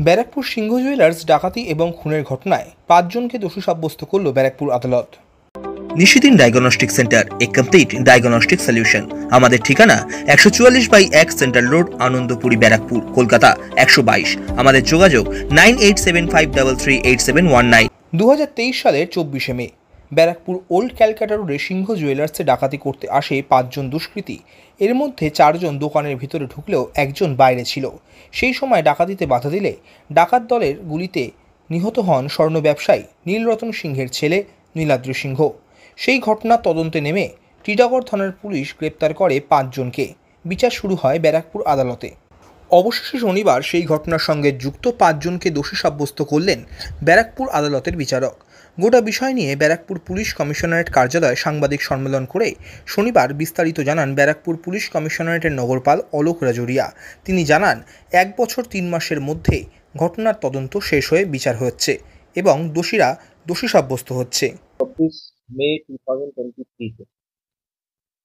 ব্যারাকপুর সিংহ jewellers ডাকাতি এবং খুনের ঘটনায় 5 জনকে দোষী সাব্যস্ত করল ব্যারাকপুর আদালত। নিশিদিন ডায়াগনস্টিক সেন্টার, এ কমপ্লিট ডায়াগনস্টিক সলিউশন। আমাদের ঠিকানা 144/1 সেন্ট্রাল রোড, আনন্দপুরি, ব্যারাকপুর, কলকাতা 122। আমাদের যোগাযোগ 9875338719। 2023 সালের 24শে মে ব্যারাকপুর ওল্ড ক্যালকাটা রোডে সিংহ জুয়েলার্সে ডাকাতি করতে আসে 5 জন দুষ্কৃতী। এর মধ্যে 4 জন দোকানের ভিতরে ঢুকলেও একজন বাইরে ছিল। সেই সময় ডাকাতিতে বাধা দিলে ডাকাত দলের গুলিতে নিহত হন স্বর্ণ ব্যবসায়ী নীলরতন সিংহের ছেলে নীলাদ্রি সিংহ। সেই ঘটনার তদন্তে নেমে টিটাগড় থানার পুলিশ গ্রেপ্তার করে 5 জনকে। বিচার শুরু হয় ব্যারাকপুর আদালতে। অবশেষে শনিবার সেই ঘটনার সঙ্গে যুক্ত 5 জনকে দোষী সাব্যস্ত করলেন ব্যারাকপুর আদালতের বিচারক। গোটা বিষয় নিয়ে ব্যারাকপুর পুলিশ কমিশনারেট কার্যালয়ে সাংবাদিক সম্মেলন করে শনিবার বিস্তারিত জানান ব্যারাকপুর পুলিশ কমিশনারেটের নগরপাল অলোক রাজুরিয়া। তিনি জানান, 1 বছর 3 মাসের মধ্যে ঘটনার তদন্ত শেষ হয়ে বিচার হচ্ছে এবং দোষীরা দোষী সাব্যস্ত হচ্ছে। 24 মে 2023 তে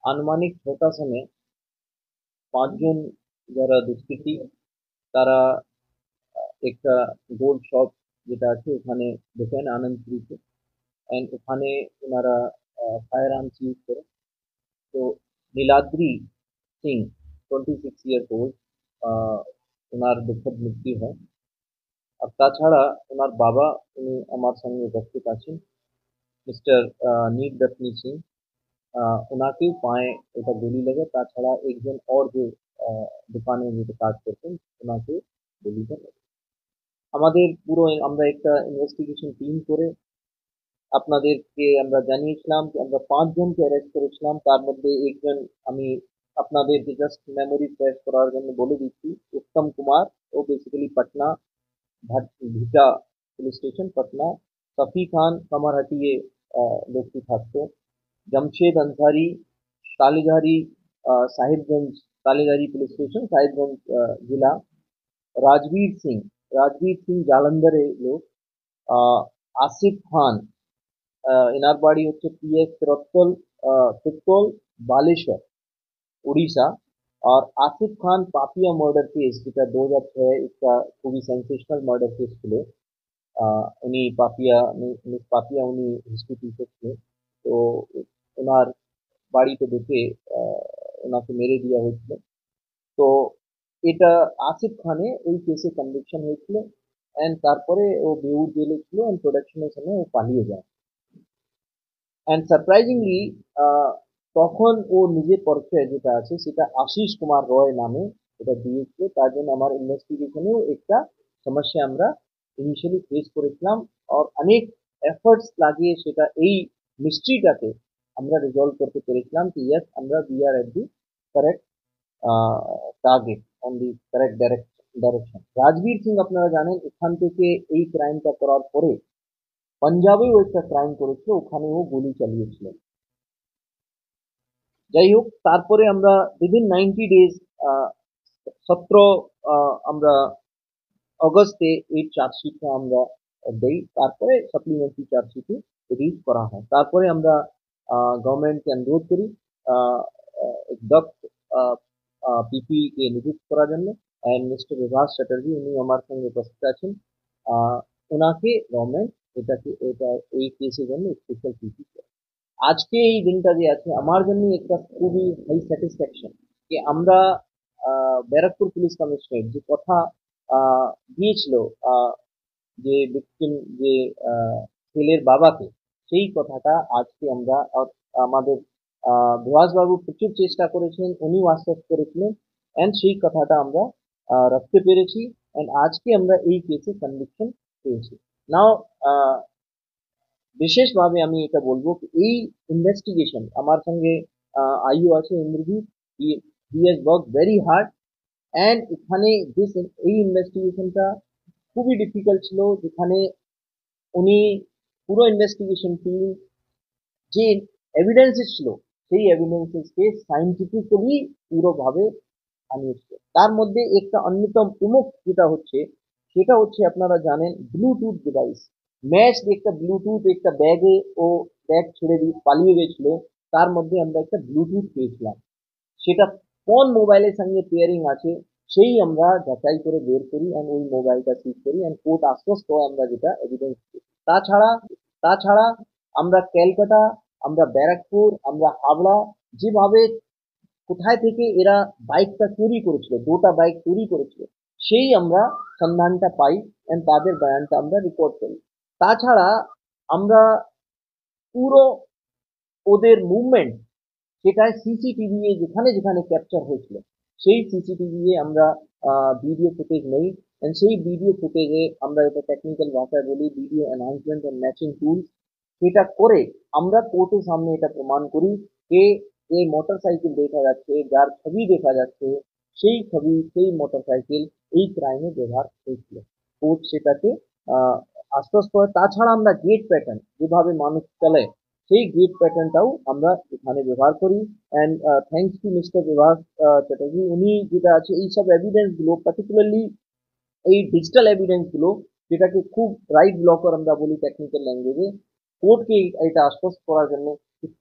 আনুমানিক 6টা সময় 5 জন যারা দুষ্কৃতী তারা একটা গোল্ড শপ যেটা আছে ওখানে ঢোকেন আনন্দপুরিতে, অ্যান্ড ওখানে ওনারা ফায়ার আর্মস ইউজ করে। তো নীলাদ্রি সিং 26 ইয়ার্স ওল্ড, ওনার দুঃখদ মৃত্যু হয়। আর তাছাড়া ওনার বাবা উনি আমার সঙ্গে উপস্থিত আছেন, মিস্টার নীলরত্ন সিং, ওনাকেও পায়ে এটা গুলি লাগে। তাছাড়া একজন और যে দোকানে যেটা কাজ করতেন ওনাকে গুলিটা লাগে। আমাদের পুরো আমরা একটা ইনভেস্টিগেশন টিম করে আপনাদেরকে আমরা জানিয়েছিলাম যে আমরা 5 জনকে অ্যারেস্ট করেছিলাম। তার মধ্যে একজন আমি আপনাদেরকে জাস্ট মেমোরি ফ্রেশ করার জন্য বলে দিচ্ছি, উত্তম কুমার, ও বেসিক্যালি পাটনা ভিটা পুলিশ স্টেশন পাটনা। সফি খান কামারহাটিয়ে লোকটি থাকতো। जमशेद अंसारी तालीधारी साहिबगंज, तालीधारी पुलिस स्टेशन साहिबगंज जिला। राजवीर सिंह जालंधरे लोग। आसिफ खान इनार बाड़ी होच्छे PS तिरत्तल बालेश्वर उड़ीसा। और आसिफ खान पापिया मर्डर केस যেটা 2006 একটা খুবই সেন্সেশনাল মার্ডার কেস ছিল। উনি পাপিয়া উনি হিস্ট্রি টিচার ছিলেন। তো ওনার বাড়িতে ঢুকে ওনাকে মেরে দেওয়া হয়েছিল। তো এটা আসিফ খানে ওই কেসে কনভিকশন হয়েছিল, অ্যান্ড তারপরে ও বেউর জেলে ছিল, অ্যান্ড প্রোডাকশনের সময় ও পালিয়ে যায়। অ্যান্ড সারপ্রাইজিংলি তখন ও নিজের পরিচয় যেটা আছে সেটা আশিস কুমার রয় নামে এটা দিয়েছিল। তার জন্য আমার ইনভেস্টিগেশনেও একটা সমস্যা আমরা ইনিশিয়ালি ফেস করেছিলাম, আর অনেক এফর্টস লাগিয়ে সেটা এই মিস্ট্রিটাকে আমরা রিজলভ করতে পেরেছিলাম কি ইয়েস আমরা we are at the correct target, on the correct direction. Rajbir Singh আপনারা জানেন এখান থেকে এই ক্রাইমটা করার পরে পাঞ্জাবেও একটা ক্রাইম করেছিল, ওখানে ও গুলি চালিয়েছিলেন। যাই হোক, তারপরে আমরা উইদিন 90 ডেজ 17 আমরা অগস্টে এই চার্জশিটটা আমরা দেই। তারপরে সাপ্লিমেন্টারি চার্জশিটে রিলিজ করা হয়। তারপরে আমরা গভর্নমেন্টকে অনুরোধ করি এক দক্ষ পিপি কে নিযুক্ত করার জন্য, অ্যান্ড মিস্টার বিভাস চ্যাটার্জি উনি আমার সঙ্গে উপস্থিত আছেন। ওনাকে গভর্নমেন্ট এটা এই কেসের জন্য স্পেশাল পিপি করে। আজকে এই দিনটা যে আছে আমার জন্য একটা খুবই হাই স্যাটিসফ্যাকশন যে আমরা ব্যারাকপুর পুলিশ কমিশনারেট যে কথা দিয়েছিল যে ভিকটিম যে ছেলের বাবাকে, সেই কথাটা আজকে আমরা আমাদের বিভাসবাবু প্রচুর চেষ্টা করেছেন, উনিও আশ্বাস করেছিলেন, অ্যান্ড সেই কথাটা আমরা রাখতে পেরেছি, অ্যান্ড আজকে আমরা এই কেসে কনভিকশন পেয়েছি। নাও বিশেষভাবে আমি এটা বলবো এই ইনভেস্টিগেশন আমার সঙ্গে আইও আছে Indrajit, he has work very hard, and এখানে এই ইনভেস্টিগেশনটা খুবই ডিফিকাল্ট ছিল, যেখানে উনি পুরো ইনভেস্টিগেশন টিম যে এভিডেন্সেস ছিল সেই এভিডেন্সেসকে সাইন্টিফিক্যালি পুরোভাবে আনিয়েছিল। তার মধ্যে একটা অন্যতম প্রমুখ যেটা হচ্ছে সেটা হচ্ছে আপনারা জানেন ব্লুটুথ ডিভাইস ম্যাচ, একটা ব্লুটুথ একটা ব্যাগে ও ব্যাগ ছেড়ে দিয়ে পালিয়ে গেছিল, তার মধ্যে আমরা একটা ব্লুটুথ পেয়েছিলাম। সেটা কোন মোবাইলের সঙ্গে পেয়ারিং আছে সেই আমরা যাচাই করে বের করি অ্যান্ড ওই মোবাইলটা সিজ করি অ্যান্ড কোর্ট আশ্বস্ত হয় আমরা যেটা এভিডেন্স। তাছাড়া তাছাড়া আমরা ক্যালকাটা, আমরা ব্যারাকপুর, আমরা হাবড়া, যেভাবে কোথায় থেকে এরা বাইকটা চুরি করেছিল, দুটা বাইক চুরি করেছিল, সেই আমরা সন্ধানটা পাই এন্ড তাদের বয়ানটা আমরা রেকর্ড করি। তাছাড়া আমরা পুরো ওদের মুভমেন্ট সেটাই সিসিটিভি এ যেখানে যেখানে ক্যাপচার হয়েছিল সেই সিসিটিভি এ আমরা ভিডিও ফুটেজ নেই এন্ড সেই ভিডিও ফুটেজে আমরা এটা টেকনিক্যাল ভাষায় বলি video enhancement and matching tools. সেটা করে আমরা কোর্টের সামনে এটা প্রমাণ করি যে যে মোটরসাইকেল দেখা যাচ্ছে, যার ছবি দেখা যাচ্ছে, সেই ছবি সেই মোটরসাইকেল এই ক্রাইমে ব্যবহার হয়েছিল। কোর্ট সেটাকে আহ, আশ্বস্ত হয়। তাছাড়া আমরা গেট প্যাটার্ন যেভাবে মানুষ চলে সেই গেট প্যাটার্নটাও আমরা এখানে ব্যবহার করি and thanks to mister Bibhas Chatterjee, উনি যেটা আছে এইসব এভিডেন্স গুলো পার্টিকুলারলি এই ডিজিটাল এভিডেন্স গুলো যেটাকে খুব রাইট ব্লকার আমরা বলি টেকনিক্যাল ল্যাঙ্গুয়েজে, কোর্টকে এটা আশ্বস্ত করার জন্য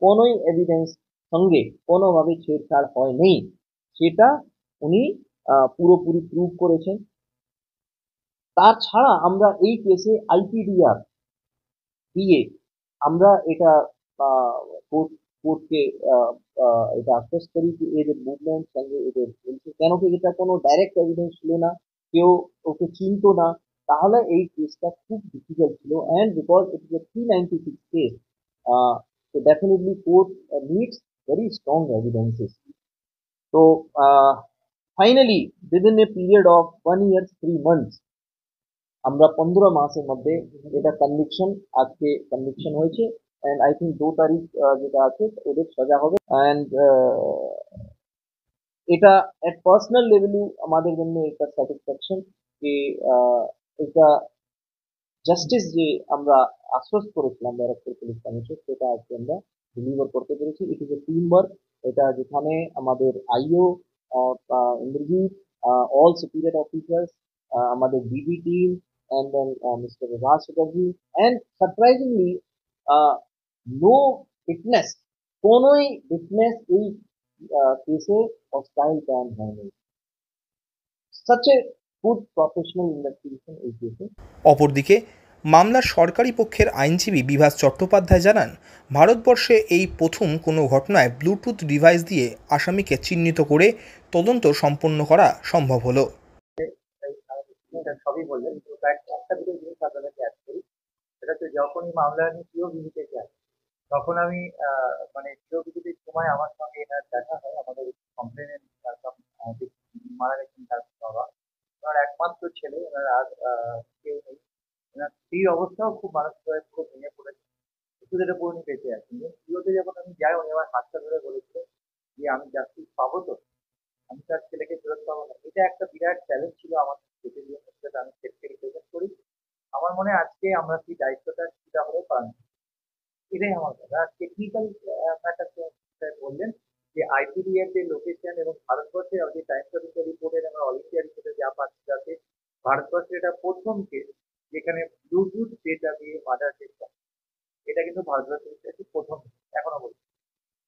কোনোই এভিডেন্স সঙ্গে কোনোভাবে ছেড়ছাড় হয়নি সেটা উনি পুরোপুরি প্রুভ করেছেন। তাছাড়া আমরা এই কেসে আইপিডিআর দিয়ে আমরা এটা কোর্ট কোর্টকে এটা আশ্বস্ত করি যে এদের মুভমেন্ট সঙ্গে এদের কেন কি এটা কোনো ডাইরেক্ট এভিডেন্স ছিল না, কেউ ওকে চিনতো না, তাহলে এই কেসটা খুব ডিফিকাল্ট ছিল and because it is a 396 case, so definitely court needs very strong evidences. So finally within a period of 1 year 3 months আমরা 15 মাসের মধ্যে এটা কনভিকশন, আজকে কনভিকশন হয়েছে এন্ড আই থিঙ্ক 2 তারিখ যেটা আছে ওদের সাজা হবে এন্ড এটা এট পার্সোনাল লেভেলে আমাদের জন্য একটা স্যাটিসফ্যাকশন যে এটা জাস্টিস যে আমরা আশ্বস্ত করেছিলাম ব্যারাকপুর পুলিশ কমিশন সেটা আজকে আমরা ডেলিভার করতে পেরেছি। It is a team work. এটা যেখানে আমাদের আইও ইন্দ্রজিৎ, অল সুপিরিয়র অফিসার্স, আমাদের BD team and then Mr. Raj Chatterjee and surprisingly no witness, কোনোই witness এই কেসে hostile ব্যান হয়নি। such a good professional investigation এই কেসে। অপরদিকে মামলার সরকারি পক্ষের আইনজীবী বিভাস চট্টোপাধ্যায় জানান, ভারতবর্ষে এই প্রথম কোনো ঘটনায় ব্লুটুথ ডিভাইস দিয়ে আসামিকে চিহ্নিত করে তদন্ত সম্পন্ন করা সম্ভব হলো। সবই বললেন, তো একটা দুটো জিনিস আপনাদেরকে অ্যাড করি। সেটা হচ্ছে যখনই মামলা আমি পিও ভিজিটে যাই তখন আমি মানে পিও ভিজিটের সময় আমার সঙ্গে এনার দেখা হয়। আমাদের কমপ্লেনের মারা গেছেন তার বাবা, ওনার একমাত্র ছেলে, ওনার আর কেউ নেই। ওনার স্ত্রীর অবস্থাও খুব মানসিকভাবে পুরো ভেঙে পড়েছে, ওষুধের উপর উনি বেঁচে আছেন। পিওতে যখন আমি যাই উনি আমার হাতটা ধরে বলেছিলেন যে আমি জাস্টিস পাবো তো, আমি তার ছেলেকে ফেরত পাবো না। এটা একটা বিরাট চ্যালেঞ্জ ছিল আমার ক্ষেত্রে, সেটা আমি ক্ষেত্রে রিপ্রেজেন্ট করি। আমার মনে হয় আজকে আমরা সেই দায়িত্বটা সেটা হলে পান, এটাই আমার কথা। আর টেকনিক্যাল ম্যাটার বললেন যে আইপিডিএর যে লোকেশন এবং ভারতবর্ষের যে টাইমস অফ ইন্ডিয়া রিপোর্টের আমরা অল ইন্ডিয়া রিপোর্টে যা পাচ্ছি যাতে ভারতবর্ষের এটা প্রথম কেস যেখানে ব্লুটুথ ডেটা দিয়ে মার্ডার চেষ্টা, এটা কিন্তু ভারতবর্ষের কাছে প্রথম এখনো বলছি।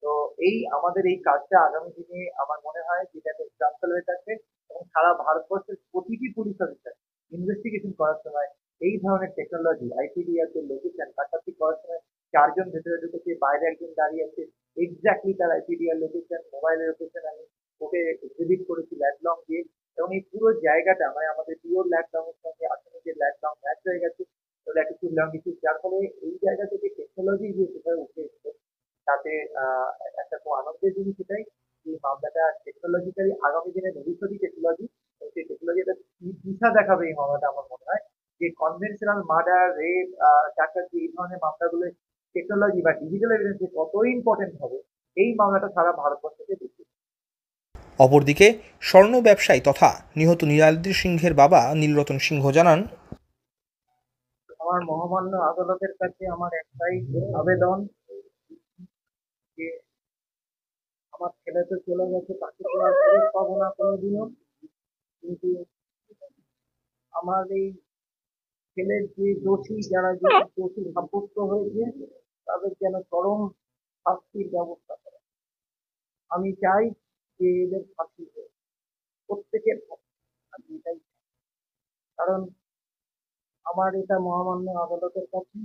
তো এই আমাদের এই কাজটা আগামী দিনে আমার মনে হয় যেটাকে এক্সাম্পল হয়ে থাকবে এবং সারা ভারতবর্ষের প্রতিটি পুলিশ অফিসার ইনভেস্টিগেশন করার সময় এই ধরনের টেকনোলজি আইপিডিআর যে লোকেশন কাটাতি করার সময় চারজন ভেতরে ঢুকেছে, বাইরে একজন দাঁড়িয়ে আছে, এক্স্যাক্টলি তার আইপিডিআর লোকেশন, মোবাইলের লোকেশন আমি ওকে এক্সিবিট করেছি ল্যাডলং দিয়ে, এবং এই পুরো জায়গাটা মানে আমাদের পিওর ল্যাডলং এর সঙ্গে আসলে যে ল্যাডলং ম্যাচ হয়ে গেছে ল্যাটিটিউড লঙ্গিটিউড, যার ফলে এই জায়গা থেকে টেকনোলজি যে সেভাবে উঠে এসেছে তাতে একটা খুব আনন্দের জিনিস এটাই যে মামলাটা টেকনোলজিক্যালি আগামী দিনে ভবিষ্যৎ টেকনোলজি, সেই টেকনোলজি একটা দিশা দেখাবে এই মামলাটা। আমার মনে হয় যে কনভেনশনাল মার্ডার, রেপ, ডাকাতি এই ধরনের মামলাগুলো টেকনোলজি বা ডিজিটাল এভিডেন্স কতই ইম্পর্টেন্ট হবে এই মামলাটা সারা ভারতবর্ষকে দেখবে। অপরদিকে স্বর্ণ ব্যবসায়ী তথা নিহত নীলাদ্রি সিংহের বাবা নীলরতন সিংহ জানান, আমার মহামান্য আদালতের কাছে আমার একটাই আবেদন যে আমার ছেলে তো চলে গেছে, তাকে তো আর ফেরত পাবো না কোনোদিনও, কিন্তু আমার এই ছেলের যে দোষী যারা যে দোষী সাব্যস্ত হয়েছে তাদের যেন চরম শাস্তির ব্যবস্থা করে। আমি চাই যে এদের ফাঁসি হোক, প্রত্যেকের কারণ আমার এটা মহামান্য আদালতের কাছে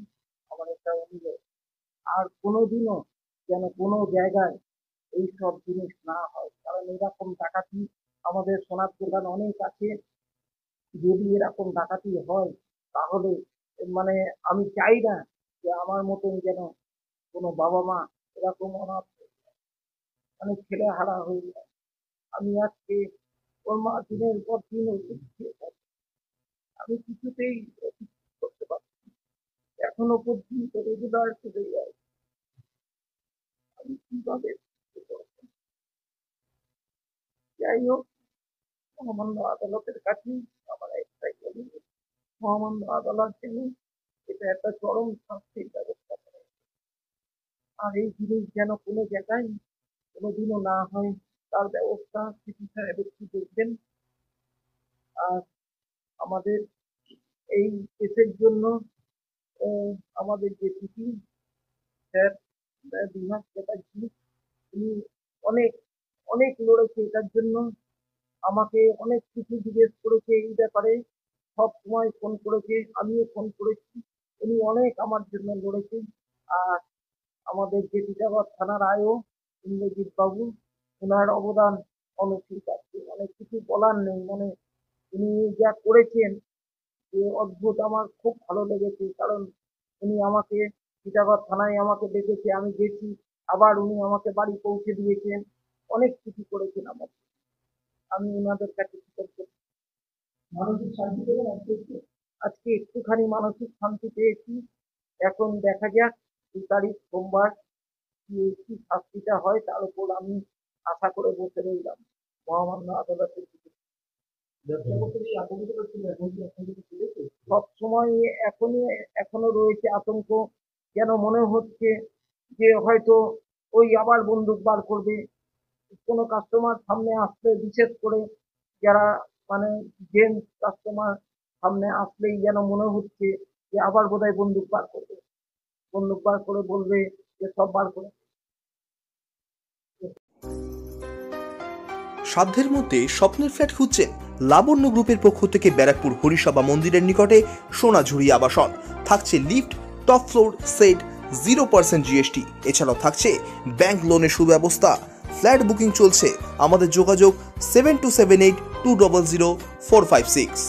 আমার একটা অভিযোগ। আর কোনোদিনও যেন কোনো জায়গায় এইসব জিনিস না হয়, কারণ এরকম ডাকাতি আমাদের সোনার দোকান অনেক আছে। যদি এরকম ডাকাতি হয় তাহলে মানে আমি চাই না যে আমার মতন যেন কোনো বাবা মা এরকম অনাথ মানে ছেলে হারা হয়ে যায়। আমি আজকে ওর মা দিনের পর দিন ওষুধ খেয়ে যাচ্ছে। আমি কিছুতেই ওষুধ করতে পারছি না। এখনো পর্যন্ত রেগুলার চলে যায়। আমি কিভাবে যাই হোক, মহামান্য আদালতের কাছে আমার একটাই অভিযোগ, মহামান্য আদালত যেন এটা একটা চরম শাস্তির ব্যবস্থা করে। আর এই জিনিস যেন কোনো জায়গায় কোনোদিনও না হয় তার ব্যবস্থা সিপি সাহেব একটু দেখবেন। আর আমাদের এই কেসের জন্য আমাদের যে সিপি স্যার বিভাগ চ্যাটার্জি, উনি অনেক অনেক লড়েছে এটার জন্য। আমাকে অনেক কিছু জিজ্ঞেস করেছে এই ব্যাপারে, সব সময় ফোন করেছে, আমিও ফোন করেছি। উনি অনেক আমার জন্য লড়েছেন। আর আমাদের যে টিটাগড় থানার আয়ও ইন্দ্রজিৎ বাবু, ওনার অবদান অনস্বীকার্য, মানে কিছু বলার নেই। মানে উনি যা করেছেন যে অদ্ভুত, আমার খুব ভালো লেগেছে। কারণ উনি আমাকে টিটাগড় থানায় আমাকে ডেকেছে, আমি গেছি, আবার উনি আমাকে বাড়ি পৌঁছে দিয়েছেন, অনেক কিছু করেছেন আমার। আমি ওনাদের কাছে কৃতজ্ঞ। মানসিক শান্তি পেলেন আজকে একটুখানি মানসিক শান্তি পেয়েছি। এখন দেখা যাক 2 তারিখ সোমবার কি শাস্তিটা হয়, তার উপর আমি আশা করে বসে রইলাম মহামান্য আদালতের দিকে। সব সময় এখনো রয়েছে আতঙ্ক, যেন মনে হচ্ছে যে হয়তো ওই আবার বন্দুক বার করবে। কোনো কাস্টমার সামনে আসলে, বিশেষ করে যারা মানে জেন্টস কাস্টমার সামনে আসলেই যেন মনে হচ্ছে যে আবার বোধহয় বন্দুক বার করবে, বন্দুক বার করে বলবে যে সব বার করে। সাধ্যের মধ্যে স্বপ্নের ফ্ল্যাট খুঁজছেন? লাবণ্য গ্রুপের পক্ষ থেকে ব্যারাকপুর হরিসভা মন্দিরের নিকটে সোনাঝুরি আবাসন। থাকছে lift, top floor, set, 0% GST। এছাড়াও থাকছে ব্যাংক লোনের সুব্যবস্থা। ফ্ল্যাট বুকিং চলছে। আমাদের যোগাযোগ 7278200456।